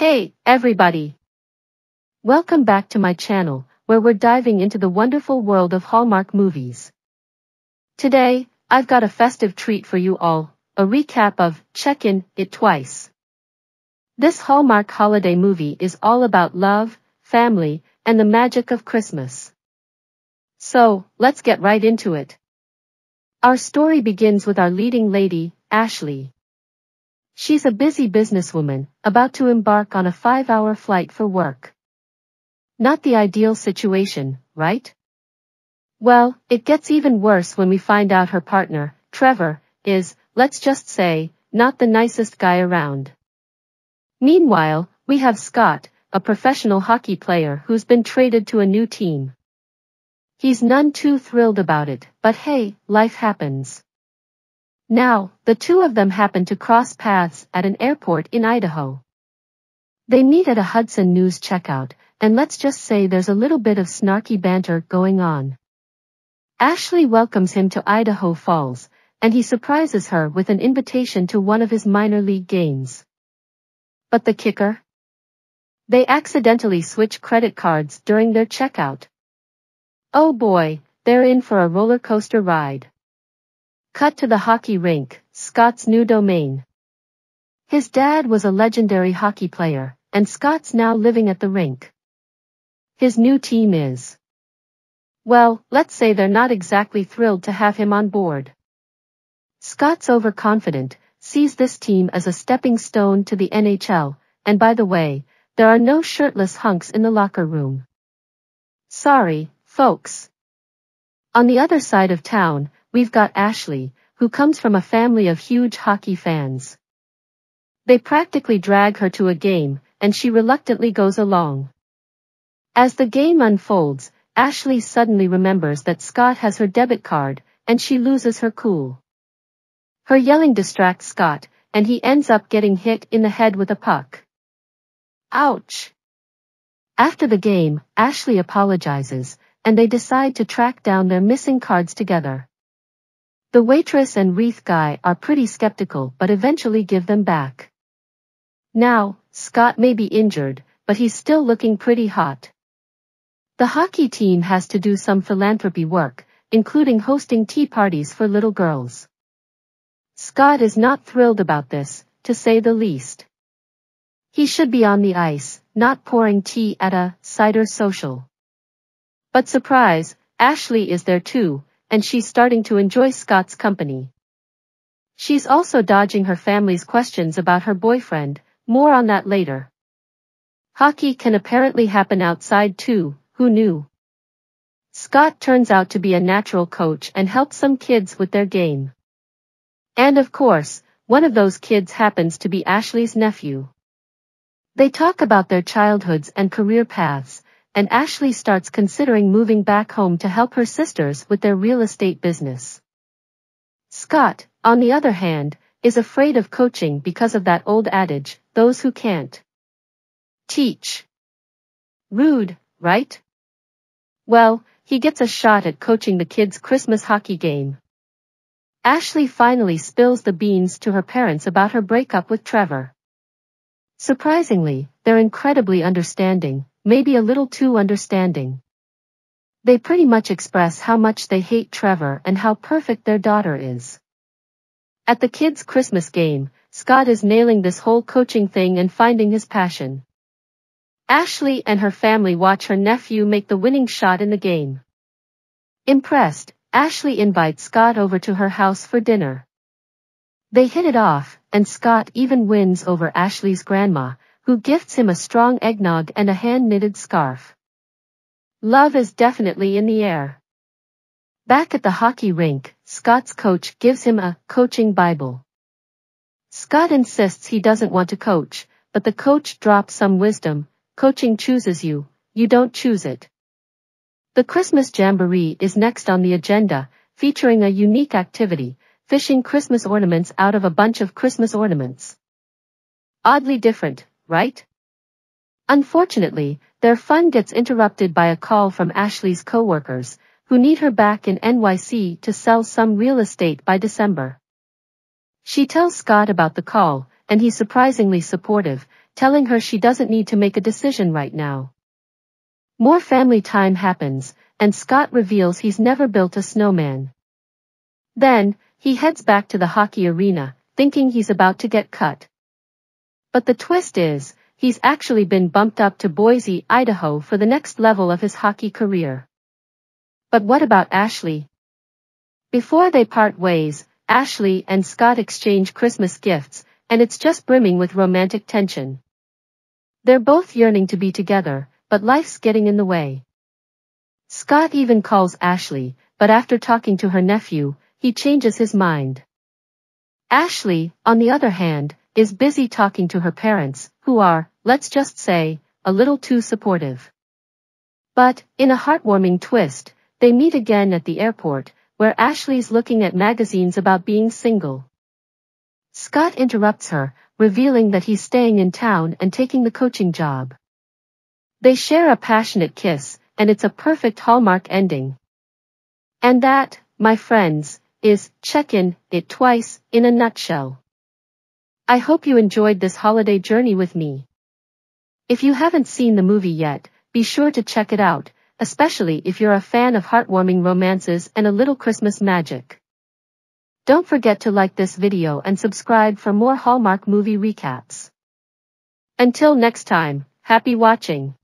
Hey, everybody! Welcome back to my channel, where we're diving into the wonderful world of Hallmark movies. Today, I've got a festive treat for you all, a recap of Checkin' It Twice. This Hallmark holiday movie is all about love, family, and the magic of Christmas. So, let's get right into it. Our story begins with our leading lady, Ashley. She's a busy businesswoman, about to embark on a 5-hour flight for work. Not the ideal situation, right? Well, it gets even worse when we find out her partner, Trevor, is, let's just say, not the nicest guy around. Meanwhile, we have Scott, a professional hockey player who's been traded to a new team. He's none too thrilled about it, but hey, life happens. Now, the two of them happen to cross paths at an airport in Idaho. They meet at a Hudson News checkout, and let's just say there's a little bit of snarky banter going on. Ashley welcomes him to Idaho Falls, and he surprises her with an invitation to one of his minor league games. But the kicker? They accidentally switch credit cards during their checkout. Oh boy, they're in for a roller coaster ride. Cut to the hockey rink, Scott's new domain. His dad was a legendary hockey player, and Scott's now living at the rink. His new team is. Well, let's say they're not exactly thrilled to have him on board. Scott's overconfident, sees this team as a stepping stone to the NHL, and by the way, there are no shirtless hunks in the locker room. Sorry, folks. On the other side of town, we've got Ashley, who comes from a family of huge hockey fans. They practically drag her to a game, and she reluctantly goes along. As the game unfolds, Ashley suddenly remembers that Scott has her debit card, and she loses her cool. Her yelling distracts Scott, and he ends up getting hit in the head with a puck. Ouch! After the game, Ashley apologizes, and they decide to track down their missing cards together. The waitress and wreath guy are pretty skeptical but eventually give them back. Now, Scott may be injured, but he's still looking pretty hot. The hockey team has to do some philanthropy work, including hosting tea parties for little girls. Scott is not thrilled about this, to say the least. He should be on the ice, not pouring tea at a cider social. But surprise, Ashley is there too, and she's starting to enjoy Scott's company. She's also dodging her family's questions about her boyfriend, more on that later. Hockey can apparently happen outside too, who knew? Scott turns out to be a natural coach and helps some kids with their game. And of course, one of those kids happens to be Ashley's nephew. They talk about their childhoods and career paths, and Ashley starts considering moving back home to help her sisters with their real estate business. Scott, on the other hand, is afraid of coaching because of that old adage, those who can't teach. Rude, right? Well, he gets a shot at coaching the kids' Christmas hockey game. Ashley finally spills the beans to her parents about her breakup with Trevor. Surprisingly, they're incredibly understanding, maybe a little too understanding. They pretty much express how much they hate Trevor and how perfect their daughter is. At the kids' Christmas game, Scott is nailing this whole coaching thing and finding his passion. Ashley and her family watch her nephew make the winning shot in the game. Impressed, Ashley invites Scott over to her house for dinner. They hit it off, and Scott even wins over Ashley's grandma, who gifts him a strong eggnog and a hand-knitted scarf. Love is definitely in the air. Back at the hockey rink, Scott's coach gives him a coaching Bible. Scott insists he doesn't want to coach, but the coach drops some wisdom. Coaching chooses you, you don't choose it. The Christmas Jamboree is next on the agenda, featuring a unique activity, fishing Christmas ornaments out of a bunch of Christmas ornaments. Oddly different, right? Unfortunately, their fun gets interrupted by a call from Ashley's coworkers, who need her back in NYC to sell some real estate by December. She tells Scott about the call, and he's surprisingly supportive, telling her she doesn't need to make a decision right now. More family time happens, and Scott reveals he's never built a snowman. Then, he heads back to the hockey arena, thinking he's about to get cut. But the twist is, he's actually been bumped up to Boise, Idaho for the next level of his hockey career. But what about Ashley? Before they part ways, Ashley and Scott exchange Christmas gifts, and it's just brimming with romantic tension. They're both yearning to be together, but life's getting in the way. Scott even calls Ashley, but after talking to her nephew, he changes his mind. Ashley, on the other hand, is busy talking to her parents, who are, let's just say, a little too supportive. But, in a heartwarming twist, they meet again at the airport, where Ashley's looking at magazines about being single. Scott interrupts her, revealing that he's staying in town and taking the coaching job. They share a passionate kiss, and it's a perfect Hallmark ending. And that, my friends, is Checkin' It Twice, in a nutshell. I hope you enjoyed this holiday journey with me. If you haven't seen the movie yet, be sure to check it out, especially if you're a fan of heartwarming romances and a little Christmas magic. Don't forget to like this video and subscribe for more Hallmark movie recaps. Until next time, happy watching!